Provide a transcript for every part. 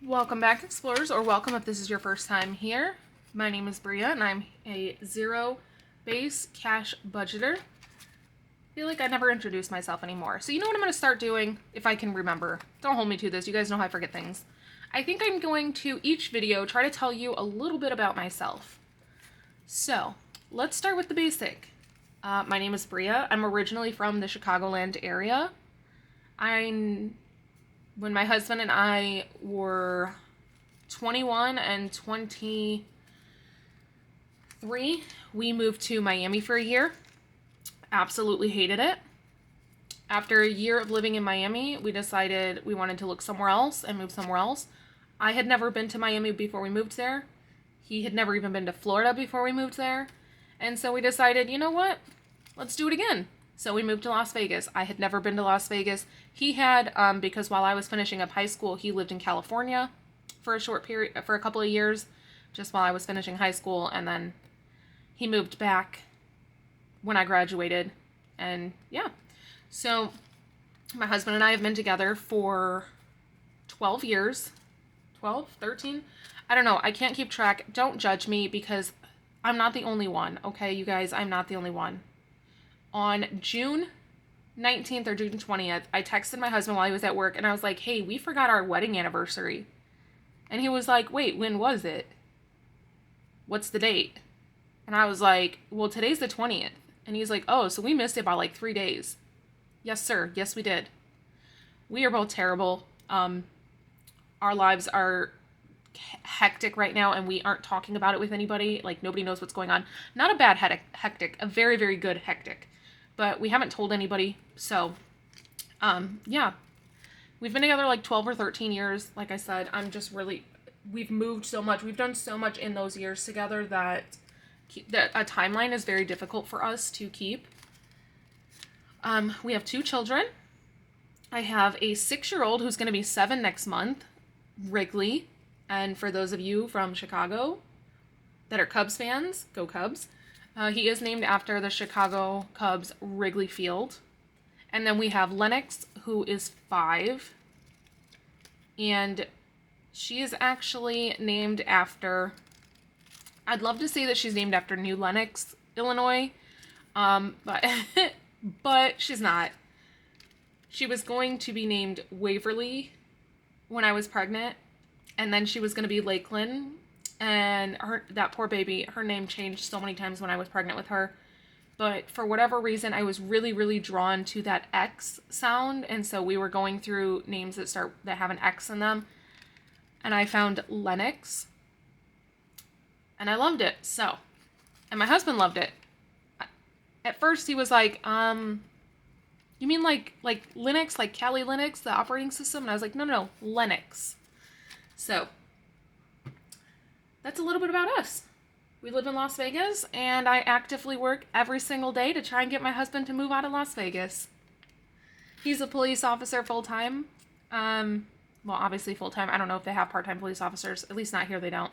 Welcome back, explorers, or welcome if this is your first time here. My name is Bria, and I'm a zero-base cash budgeter. I feel like I never introduced myself anymore. So you know what I'm going to start doing, if I can remember. Don't hold me to this. You guys know how I forget things. I think I'm going to, each video, try to tell you a little bit about myself. So, let's start with the basic. My name is Bria. I'm originally from the Chicagoland area. When my husband and I were 21 and 23, we moved to Miami for a year. Absolutely hated it. After a year of living in Miami, we decided we wanted to look somewhere else and move somewhere else. I had never been to Miami before we moved there. He had never even been to Florida before we moved there. And so we decided, you know what? Let's do it again. So we moved to Las Vegas. I had never been to Las Vegas. He had, because while I was finishing up high school, he lived in California for a short period, for a couple of years, just while I was finishing high school. And then he moved back when I graduated. And yeah, so my husband and I have been together for 12 years, 12, 13. I don't know. I can't keep track. Don't judge me because I'm not the only one. Okay, you guys, I'm not the only one. On June 19th or June 20th, I texted my husband while he was at work, and I was like, hey, we forgot our wedding anniversary. And he was like, wait, when was it? What's the date? And I was like, well, today's the 20th. And he's like, oh, so we missed it by like 3 days. Yes, sir. Yes, we did. We are both terrible. Our lives are hectic right now, and we aren't talking about it with anybody. Like, nobody knows what's going on. Not a bad hectic, a very, very good hectic. But we haven't told anybody, so, yeah. We've been together like 12 or 13 years. Like I said, we've moved so much. We've done so much in those years together that a timeline is very difficult for us to keep. We have 2 children. I have a 6-year-old who's going to be 7 next month, Wrigley. And for those of you from Chicago that are Cubs fans, go Cubs. He is named after the Chicago Cubs Wrigley Field. And then we have Lennox, who is 5. And she is actually named after, I'd love to say that she's named after New Lenox, Illinois. But but she's not. She was going to be named Waverly when I was pregnant. And then she was going to be Lakeland. And that poor baby, her name changed so many times when I was pregnant with her. But for whatever reason, I was really, really drawn to that X sound. And so we were going through names that have an X in them. And I found Lennox. And I loved it. So, and my husband loved it. At first he was like, you mean like Linux, like Kali Linux, the operating system? And I was like, no, Lennox. So, that's a little bit about us. We live in Las Vegas, and I actively work every single day to try and get my husband to move out of Las Vegas. He's a police officer full-time. Well, obviously full-time. I don't know if they have part-time police officers. At least not here, they don't.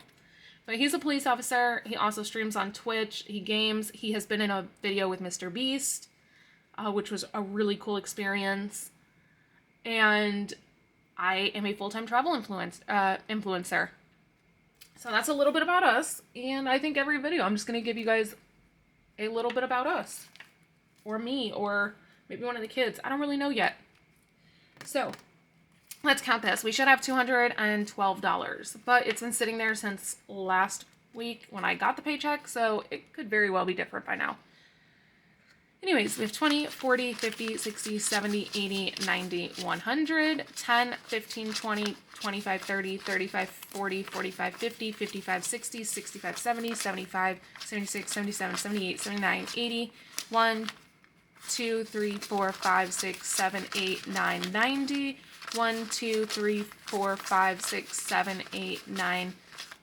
But he's a police officer. He also streams on Twitch. He games. He has been in a video with Mr. Beast, which was a really cool experience. And I am a full-time travel influencer. So that's a little bit about us, and I think every video I'm just going to give you guys a little bit about us, or me, or maybe one of the kids. I don't really know yet. So, let's count this. We should have $212, but it's been sitting there since last week when I got the paycheck, so it could very well be different by now. Anyways, we have 20, 40, 50, 60, 70, 80, 90, 100, 10, 15, 20, 25, 30, 35, 40, 45, 50, 55, 60, 65, 70, 75, 76, 77, 78, 79, 80, 1, 2, 3, 4, 5, 6, 7, 8, 9, 90, 1, 2, 3, 4, 5, 6, 7, 8, 9,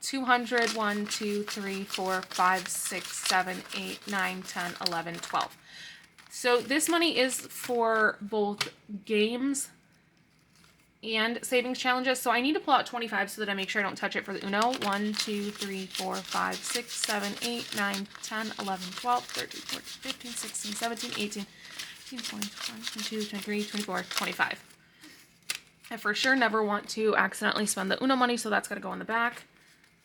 200, 1, 2, 3, 4, 5, 6, 7, 8, 9, 10, 11, 12. So this money is for both games and savings challenges. So I need to pull out 25 so that I make sure I don't touch it for the Uno. 1, 2, 3, 4, 5, 6, 7, 8, 9, 10, 11, 12, 13, 14, 15, 16, 17, 18, 19, 20, 21, 22, 23, 24, 25. I for sure never want to accidentally spend the Uno money, so that's going to go in the back.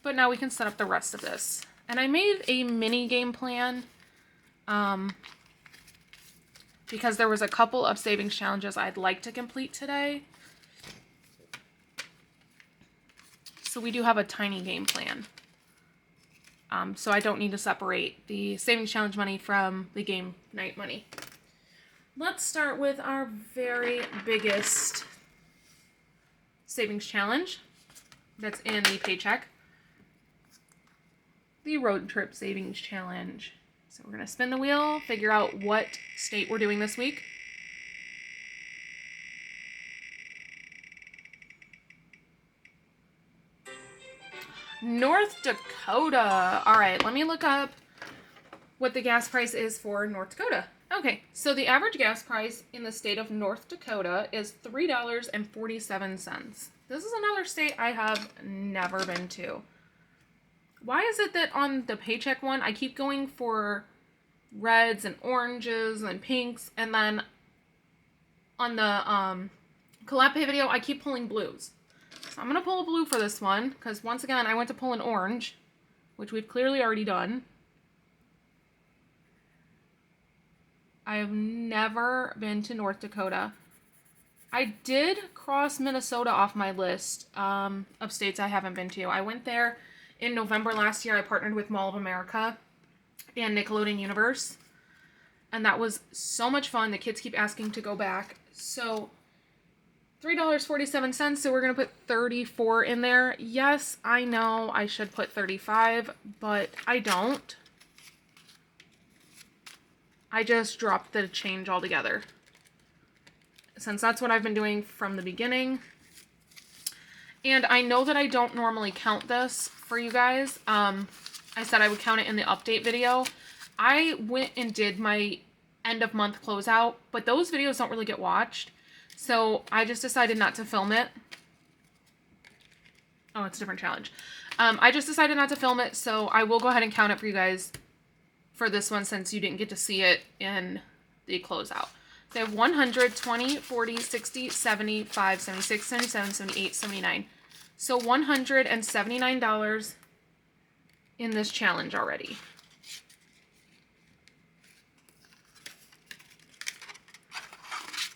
But now we can set up the rest of this. And I made a mini game plan because there was a couple of savings challenges I'd like to complete today. So we do have a tiny game plan. So I don't need to separate the savings challenge money from the game night money. Let's start with our very biggest savings challenge that's in the paycheck. The road trip savings challenge. So we're going to spin the wheel, figure out what state we're doing this week. North Dakota. All right, let me look up what the gas price is for North Dakota. Okay, so the average gas price in the state of North Dakota is $3.47. This is another state I have never been to. Why is it that on the paycheck one, I keep going for reds and oranges and pinks, and then on the collab pay video, I keep pulling blues? So I'm going to pull a blue for this one, because once again, I went to pull an orange, which we've clearly already done. I have never been to North Dakota. I did cross Minnesota off my list of states I haven't been to. I went there in November last year. I partnered with Mall of America and Nickelodeon Universe, and that was so much fun. The kids keep asking to go back. So $3.47, so we're going to put 34 in there. Yes, I know I should put 35, but I don't. I just dropped the change altogether, since that's what I've been doing from the beginning. And I know that I don't normally count this for you guys. I said I would count it in the update video. I went and did my end of month closeout, but those videos don't really get watched. So I just decided not to film it. Oh, it's a different challenge. I just decided not to film it, so I will go ahead and count it for you guys for this one, since you didn't get to see it in the closeout. So I have 100, 20, 40, 60, 75, 76, 77, 78, 79. So $179 in this challenge already.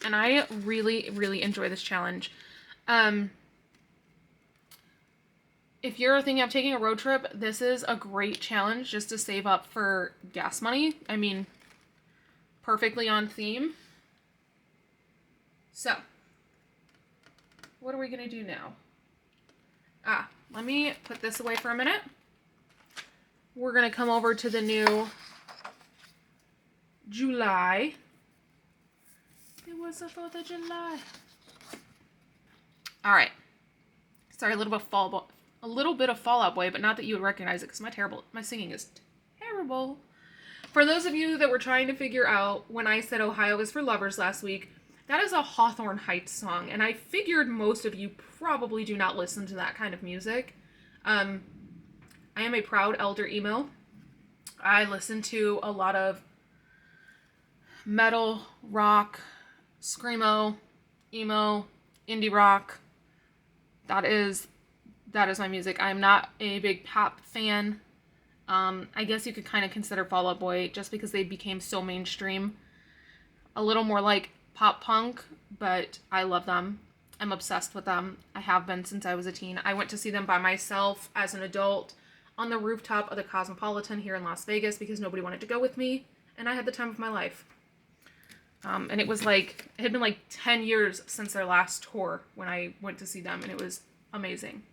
And I really, really enjoy this challenge. If you're thinking of taking a road trip, this is a great challenge just to save up for gas money. I mean, perfectly on theme. So, what are we going to do now? Let me put this away for a minute. We're going to come over to the new July. It was the 4th of July. All right. Sorry, a little bit of Fall Out Boy, but not that you would recognize it, because my singing is terrible. For those of you that were trying to figure out when I said Ohio is for lovers last week, that is a Hawthorne Heights song, and I figured most of you probably do not listen to that kind of music. I am a proud elder emo. I listen to a lot of metal, rock, screamo, emo, indie rock. That is my music. I'm not a big pop fan. I guess you could kind of consider Fall Out Boy, just because they became so mainstream. A little more like pop punk, but I love them. I'm obsessed with them. I have been since I was a teen. I went to see them by myself as an adult on the rooftop of the Cosmopolitan here in Las Vegas because nobody wanted to go with me, and I had the time of my life. And it had been like 10 years since their last tour when I went to see them, and it was amazing.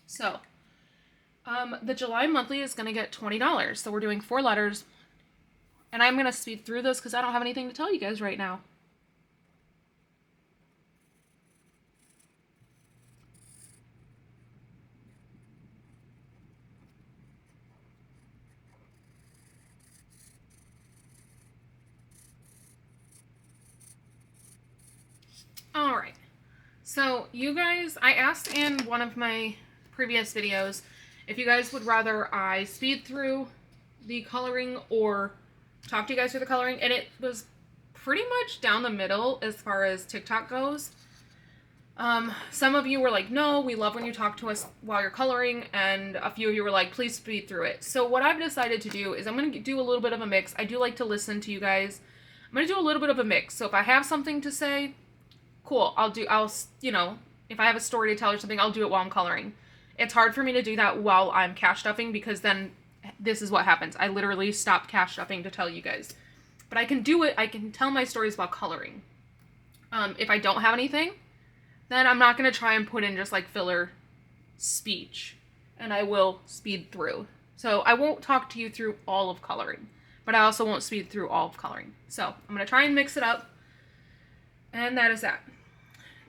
So, the July monthly is going to get $20. So we're doing 4 letters, and I'm going to speed through this because I don't have anything to tell you guys right now. All right. So you guys, I asked in one of my previous videos if you guys would rather I speed through the coloring or talk to you guys through the coloring, and it was pretty much down the middle as far as TikTok goes. Some of you were like, no, we love when you talk to us while you're coloring, and a few of you were like, please speed through it. So what I've decided to do is I'm going to do a little bit of a mix. I do like to listen to you guys. I'm going to do a little bit of a mix. So if I have something to say, cool, if I have a story to tell or something, I'll do it while I'm coloring. It's hard for me to do that while I'm cash stuffing because then this is what happens. I literally stop cash stuffing to tell you guys. But I can do it. I can tell my stories while coloring. If I don't have anything, then I'm not going to try and put in just like filler speech, and I will speed through. So I won't talk to you through all of coloring, but I also won't speed through all of coloring. So I'm going to try and mix it up, and that is that.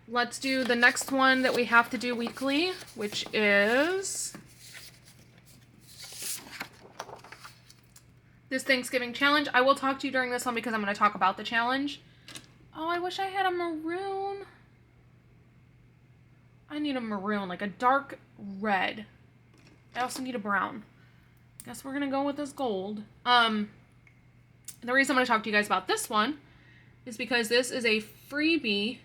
Let's do the next one that we have to do weekly, which is this Thanksgiving challenge. I will talk to you during this one because I'm going to talk about the challenge. Oh, I wish I had a maroon. I need a maroon, like a dark red. I also need a brown. Guess we're going to go with this gold. The reason I'm going to talk to you guys about this one is because this is a freebie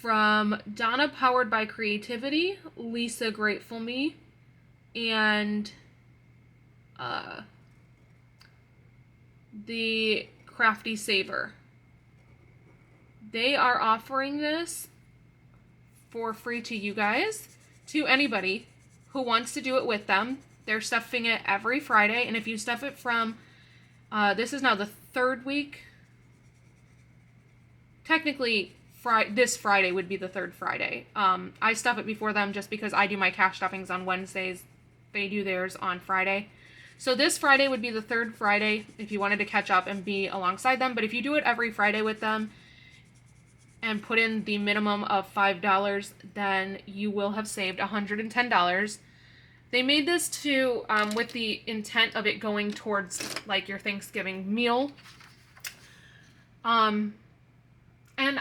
from Donna Powered by Creativity, Lisa Grateful Me, and the Crafty Saver. They are offering this for free to you guys, to anybody who wants to do it with them. They're stuffing it every Friday, and if you stuff it from, this is now the third week. Technically, this Friday would be the third Friday. I stuff it before them just because I do my cash stuffings on Wednesdays. They do theirs on Friday. So this Friday would be the third Friday if you wanted to catch up and be alongside them. But if you do it every Friday with them and put in the minimum of $5, then you will have saved $110. They made this with the intent of it going towards like your Thanksgiving meal. And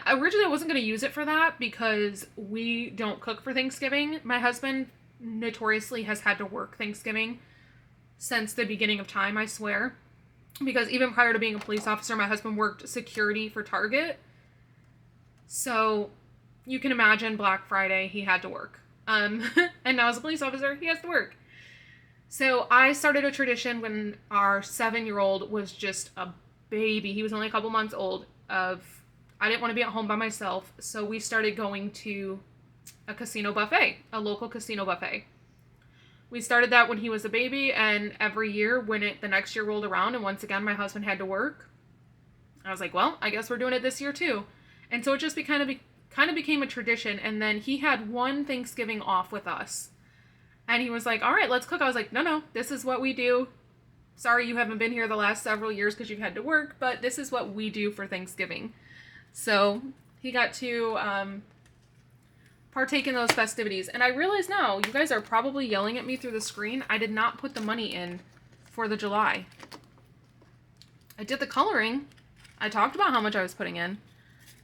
originally I wasn't going to use it for that because we don't cook for Thanksgiving. My husband notoriously has had to work Thanksgiving since the beginning of time, I swear. Because even prior to being a police officer, my husband worked security for Target. So you can imagine Black Friday, he had to work. And now as a police officer, he has to work. So I started a tradition when our 7-year-old was just a baby. He was only a couple months old. I didn't want to be at home by myself. So we started going to a casino buffet, a local casino buffet. We started that when he was a baby, and every year when the next year rolled around and once again my husband had to work, I was like, well, I guess we're doing it this year too. And so it just kind of became a tradition. And then he had one Thanksgiving off with us. And he was like, all right, let's cook. I was like, no, this is what we do. Sorry you haven't been here the last several years because you've had to work, but this is what we do for Thanksgiving. So he got to partake in those festivities. And I realize now, you guys are probably yelling at me through the screen. I did not put the money in for the July. I did the coloring. I talked about how much I was putting in,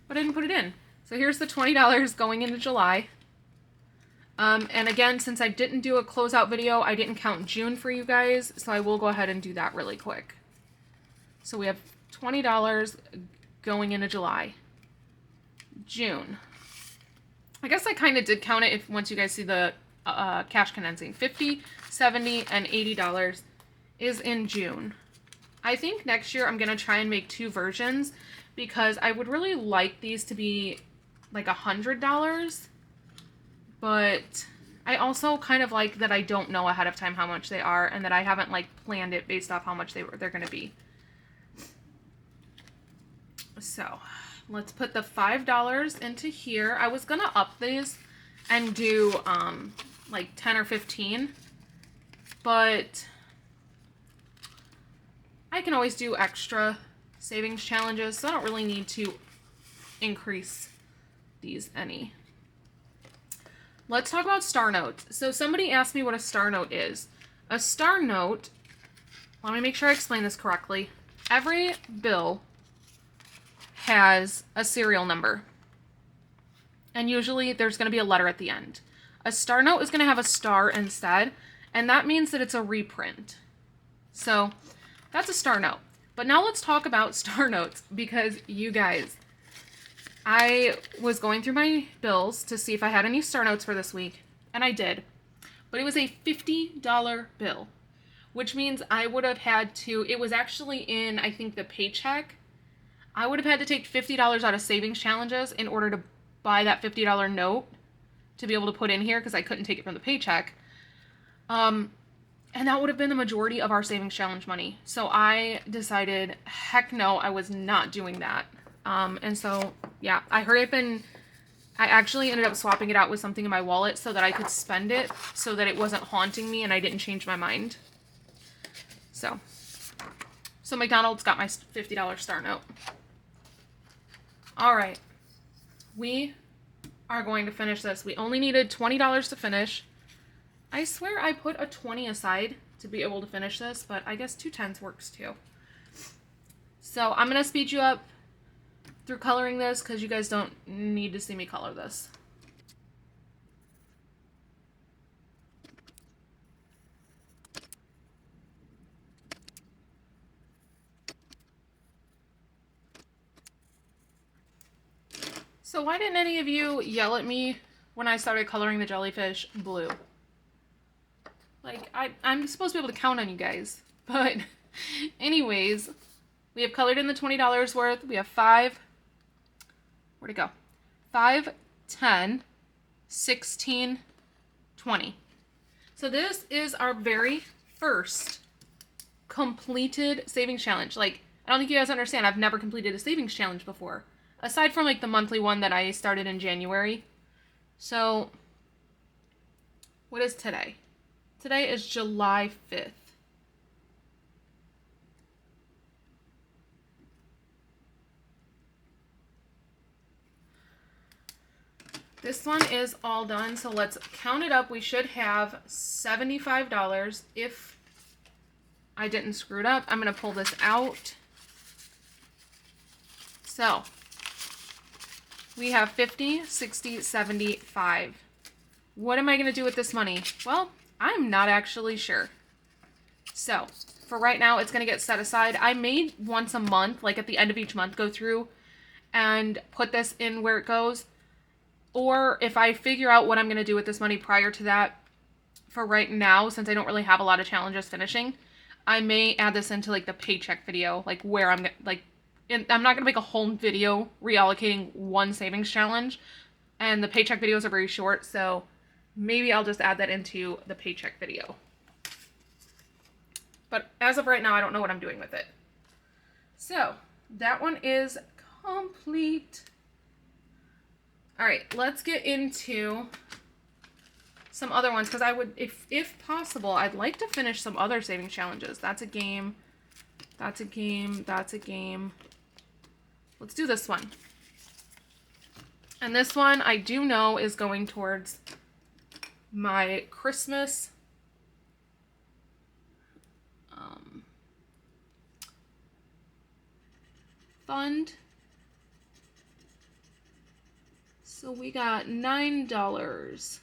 but I didn't put it in. So here's the $20 going into July. And again, since I didn't do a closeout video, I didn't count June for you guys, so I will go ahead and do that really quick. So we have $20 going into July. June. I guess I kind of did count it once you guys see the cash condensing. $50, $70, and $80 is in June. I think next year I'm going to try and make 2 versions because I would really like these to be like $100. But I also kind of like that I don't know ahead of time how much they are and that I haven't like planned it based off how much they're going to be. So let's put the $5 into here. I was going to up these and do like 10 or 15, but I can always do extra savings challenges, so I don't really need to increase these any. Let's talk about star notes. So somebody asked me what a star note is. A star note, let me make sure I explain this correctly. Every bill has a serial number. And usually there's going to be a letter at the end. A star note is going to have a star instead, and that means that it's a reprint. So that's a star note. But now let's talk about star notes, because you guys, I was going through my bills to see if I had any star notes for this week, and I did. But it was a $50 bill, which means I would have had to, it was actually in, I think, the paycheck. I would have had to take $50 out of savings challenges in order to buy that $50 note to be able to put in here because I couldn't take it from the paycheck. And that would have been the majority of our savings challenge money. So I decided, heck no, I was not doing that. And so, yeah, I actually ended up swapping it out with something in my wallet so that I could spend it so that it wasn't haunting me and I didn't change my mind. So McDonald's got my $50 star note. All right. We are going to finish this. We only needed $20 to finish. I swear I put a 20 aside to be able to finish this, but I guess 2 10s works too. So I'm going to speed you up through coloring this because you guys don't need to see me color this. So why didn't any of you yell at me when I started coloring the jellyfish blue? Like, I'm supposed to be able to count on you guys. But anyways, we have colored in the $20 worth. We have 5. Where'd it go? 5, 10, 16, 20. So this is our very first completed savings challenge. Like, I don't think you guys understand. I've never completed a savings challenge before. Aside from, like, the monthly one that I started in January. So, what is today? Today is July 5th. This one is all done, so let's count it up. We should have $75 if I didn't screw it up. I'm going to pull this out. So, we have 50, 60, 75. What am I going to do with this money? Well, I'm not actually sure. So, for right now, it's going to get set aside. I may once a month, like at the end of each month, go through and put this in where it goes. Or if I figure out what I'm going to do with this money prior to that, for right now, since I don't really have a lot of challenges finishing, I may add this into like the paycheck video, like where I'm like, I'm not going to make a whole video reallocating one savings challenge. And the paycheck videos are very short, so maybe I'll just add that into the paycheck video. But as of right now, I don't know what I'm doing with it. So, that one is complete. All right, let's get into some other ones, because I would, if possible, I'd like to finish some other savings challenges. That's a game. That's a game. That's a game. Let's do this one. And this one I do know is going towards my Christmas fund. So we got $9.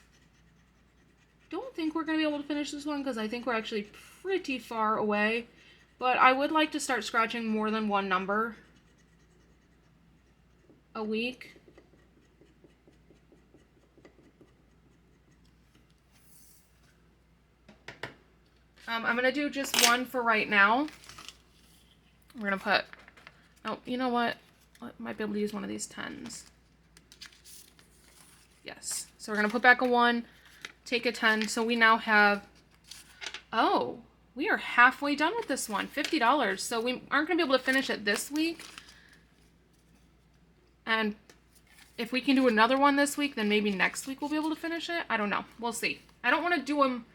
Don't think we're going to be able to finish this one because I think we're actually pretty far away. But I would like to start scratching more than one number a week. I'm going to do just one for right now. We're going to put, oh, you know what? I might be able to use one of these 10s. Yes. So we're going to put back a 1, take a 10. So we now have, oh, we are halfway done with this one. $50. So we aren't going to be able to finish it this week. And if we can do another one this week, then maybe next week we'll be able to finish it. I don't know. We'll see. I don't want to do them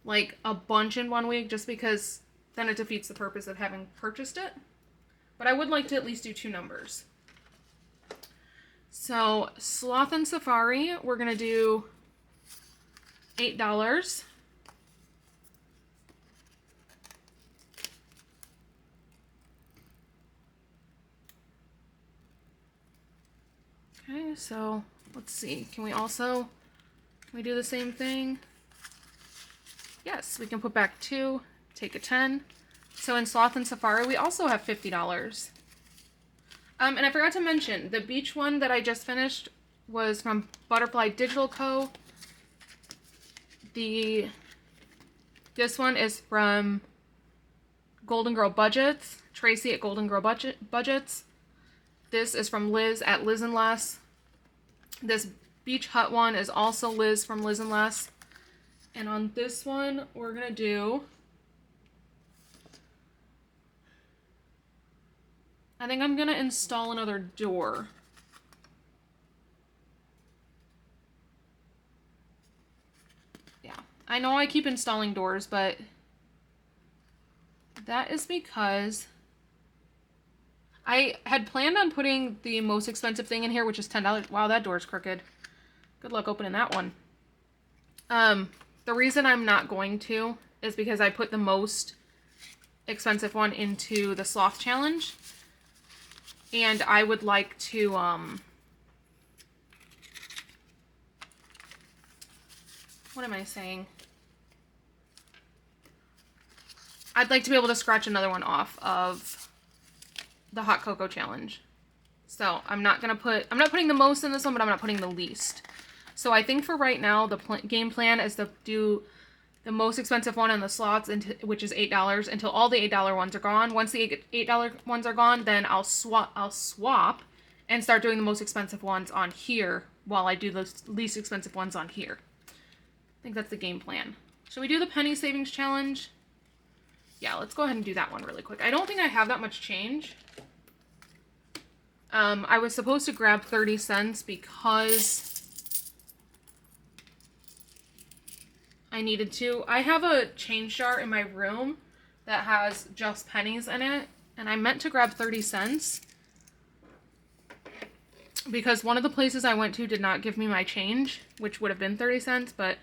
like a bunch in one week just because then it defeats the purpose of having purchased it. But I would like to at least do 2 numbers. So, Sloth and Safari, we're going to do $8. Okay, so let's see. Can we do the same thing? Yes, we can put back 2, take a 10. So in Sloth and Safari, we also have $50. And I forgot to mention, the beach one that I just finished was from Butterfly Digital Co. This one is from Golden Girl Budgets, Tracy at Golden Girl Budgets. This is from Liz at Liz and Les. This Beach Hut one is also Liz from Liz and Les. And on this one, we're going to do... I think I'm going to install another door. Yeah, I know I keep installing doors, but that is because I had planned on putting the most expensive thing in here, which is $10. Wow, that door's crooked. Good luck opening that one. The reason I'm not going to is because I put the most expensive one into the sloth challenge. And I would like to, what am I saying? I'd like to be able to scratch another one off of the hot cocoa challenge. So I'm not putting the most in this one, but I'm not putting the least. So I think for right now, the game plan is to do the most expensive one on the slots, which is $8, until all the $8 ones are gone. Once the $8 ones are gone, then I'll swap and start doing the most expensive ones on here while I do the least expensive ones on here. I think that's the game plan. Should we do the penny savings challenge? Yeah, let's go ahead and do that one really quick. I don't think I have that much change. I was supposed to grab 30 cents because I needed to. I have a change jar in my room that has just pennies in it, and I meant to grab 30 cents because one of the places I went to did not give me my change, which would have been 30 cents, but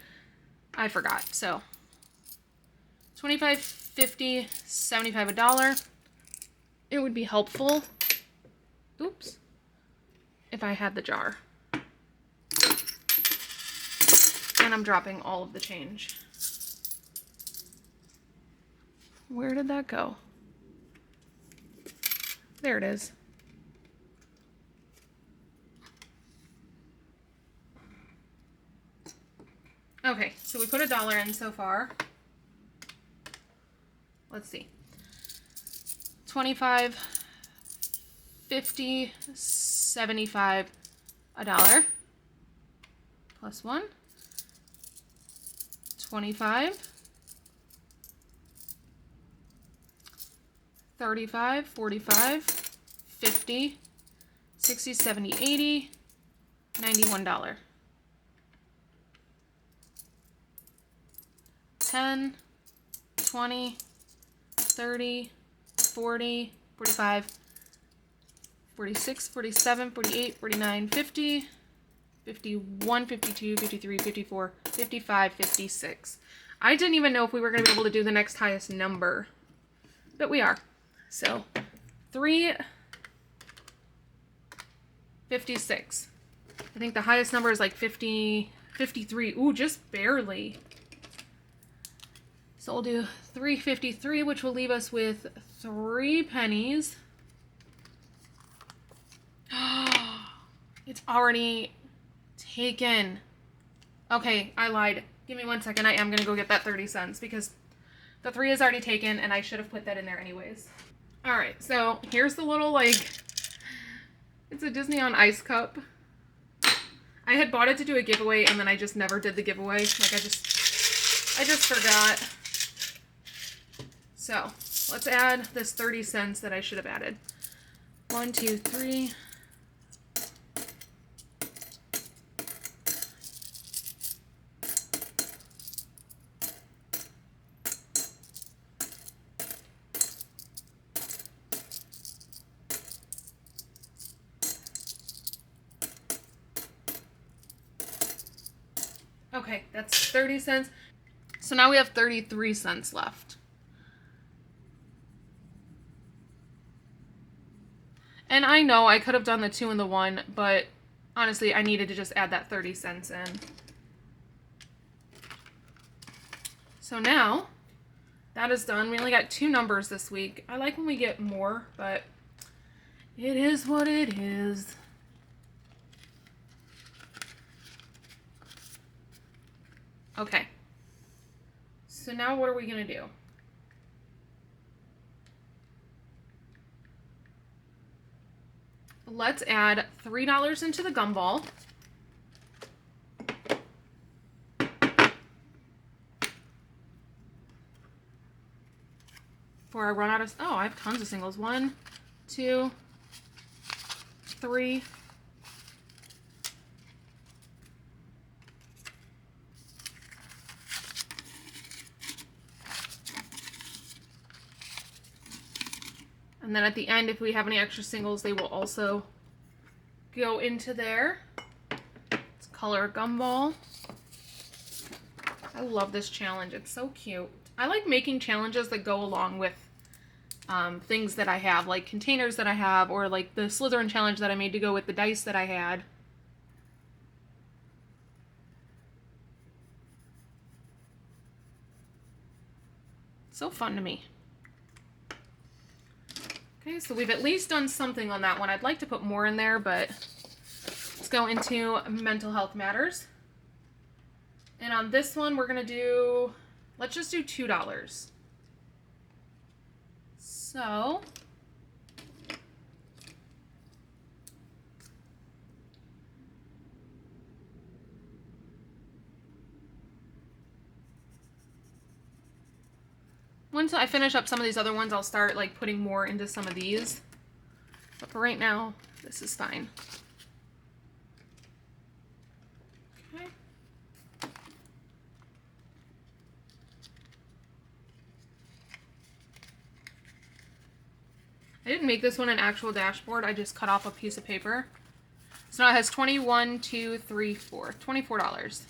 I forgot. So 25, 50, 75, $1. It would be helpful, oops, if I had the jar. And I'm dropping all of the change. Where did that go? There it is. Okay, so we put $1 in so far. Let's see. 25, 50, 75, $1. Plus 1. 25, 35, 45, 50, 60, 70, 80, $91. 10, 20, 30, 40, 45, 46, 47, 48, 49, 50, 51, 52, 53, 54, 55, 56. I didn't even know if we were going to be able to do the next highest number, but we are. So 356. I think the highest number is like 50, 53. Ooh, just barely. So we'll do 353, which will leave us with 3 pennies. It's already taken. Okay, I lied. Give me 1 second. I am going to go get that 30 cents because the 3 is already taken and I should have put that in there anyways. All right, so here's the little, it's a Disney on Ice cup. I had bought it to do a giveaway and then I just never did the giveaway. I just forgot. So let's add this 30 cents that I should have added. 1, 2, 3. Okay, that's 30 cents. So now we have 33 cents left. And I know I could have done the 2 and the 1, but honestly, I needed to just add that 30 cents in. So now, that is done. We only got 2 numbers this week. I like when we get more, but It is what it is. Okay. So now what are we going to do? Let's add $3 into the gumball. Before I run out of... Oh, I have tons of singles. 1, 2, 3. And then at the end, if we have any extra singles, they will also go into there. Let's color a gumball. I love this challenge. It's so cute. I like making challenges that go along with things that I have, like containers that I have, or like the Slytherin challenge that I made to go with the dice that I had. So fun to me. Okay, so we've at least done something on that one. I'd like to put more in there, but let's go into mental health matters. And on this one, we're going to do, let's just do $2. So, once I finish up some of these other ones, I'll start like putting more into some of these. But for right now, this is fine. Okay. I didn't make this one an actual dashboard. I just cut off a piece of paper. So now it has 21, 2, 3, 4, $24.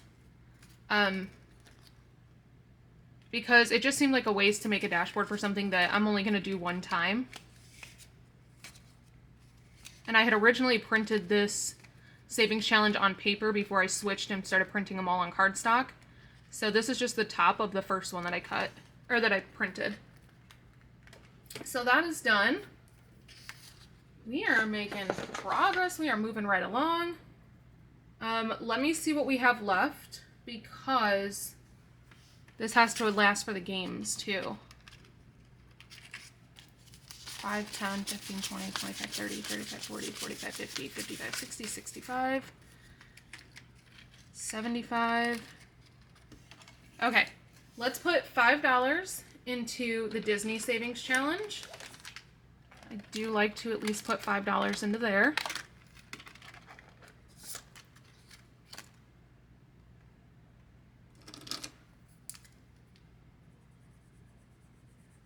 Because it just seemed like a waste to make a dashboard for something that I'm only going to do one time. And I had originally printed this savings challenge on paper before I switched and started printing them all on cardstock. So this is just the top of the first one that I cut, or that I printed. So that is done. We are making progress. We are moving right along. Let me see what we have left, because this has to last for the games too. 5, 10, 15, 20, 25, 30, 35, 40, 45, 50, 55, 60, 65, 75. Okay, let's put $5 into the Disney Savings Challenge. I do like to at least put $5 into there.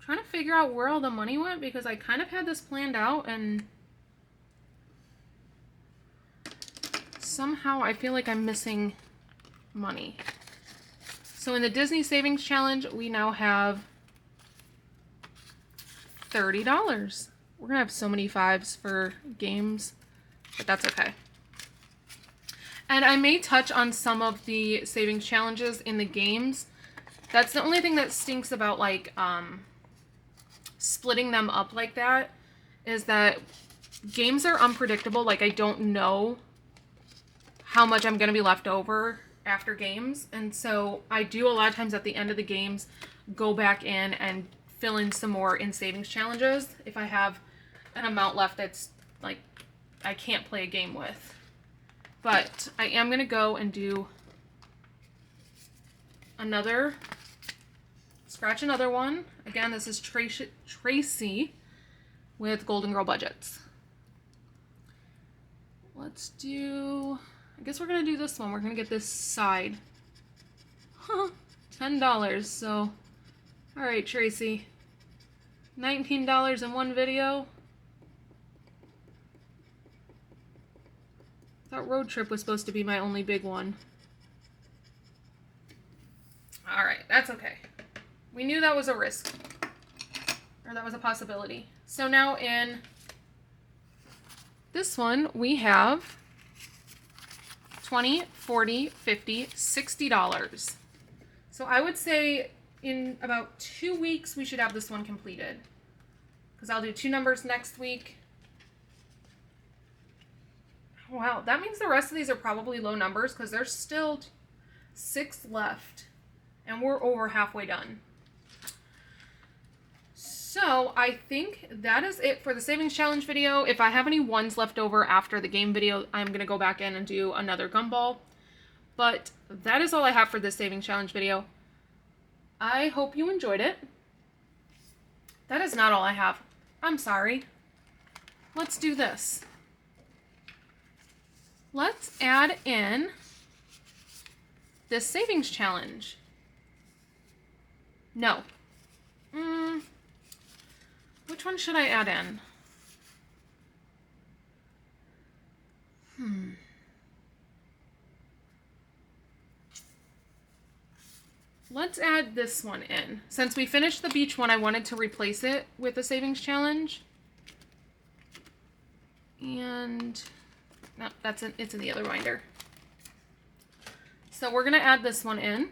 Trying to figure out where all the money went, because I kind of had this planned out and somehow I feel like I'm missing money. So in the Disney Savings Challenge, we now have $30. We're gonna have so many 5s for games, but that's okay. And I may touch on some of the savings challenges in the games. That's the only thing that stinks about like splitting them up like that, is that games are unpredictable. Like, I don't know how much I'm going to be left over after games. And so I do a lot of times at the end of the games go back in and fill in some more in savings challenges if I have an amount left that's like I can't play a game with. But I am going to go and do scratch another one. Again, this is Tracy with Golden Girl Budgets. Let's do, I guess we're going to do this one. We're going to get this side. $10. So, all right, Tracy. $19 in one video. I thought Road Trip was supposed to be my only big one. All right, that's okay. We knew that was a risk, or that was a possibility. So now in this one, we have $20, $40, $50, $60. So I would say in about 2 weeks, we should have this one completed. Because I'll do 2 numbers next week. Wow, that means the rest of these are probably low numbers because there's still 6 left and we're over halfway done. So I think that is it for the savings challenge video. If I have any ones left over after the game video, I'm going to go back in and do another gumball. But that is all I have for this savings challenge video. I hope you enjoyed it. That is not all I have. I'm sorry. Let's do this. Let's add in this savings challenge. No. Which one should I add in? Let's add this one in. Since we finished the beach one, I wanted to replace it with a savings challenge. And no, it's in the other binder. So we're gonna add this one in.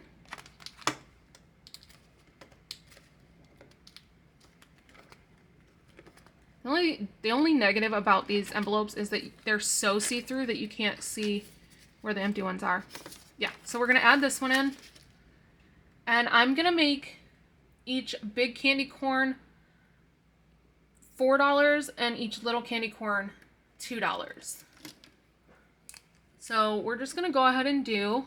The only negative about these envelopes is that they're so see-through that you can't see where the empty ones are. Yeah, so we're gonna add this one in. And I'm gonna make each big candy corn $4 and each little candy corn $2. So we're just gonna go ahead and do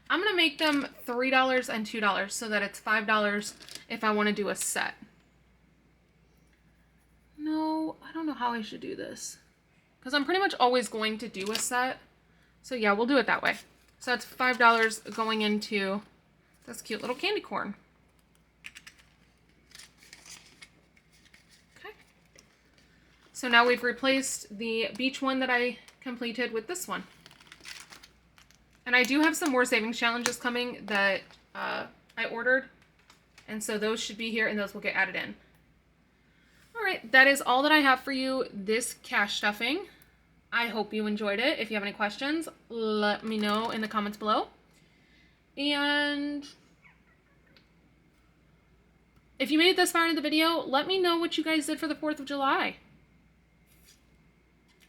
I'm gonna make them $3 and $2 so that it's $5 if I want to do a set. No, I don't know how I should do this because I'm pretty much always going to do a set. So yeah, we'll do it that way. So that's $5 going into this cute little candy corn. Okay. So now we've replaced the beach one that I completed with this one. And I do have some more savings challenges coming that I ordered. And so those should be here and those will get added in. All right, that is all that I have for you this cash stuffing. I hope you enjoyed it. If you have any questions, let me know in the comments below. And if you made it this far into the video, let me know what you guys did for the 4th of July.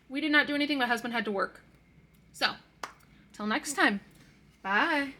We did not do anything. My husband had to work. So, till next time. Bye.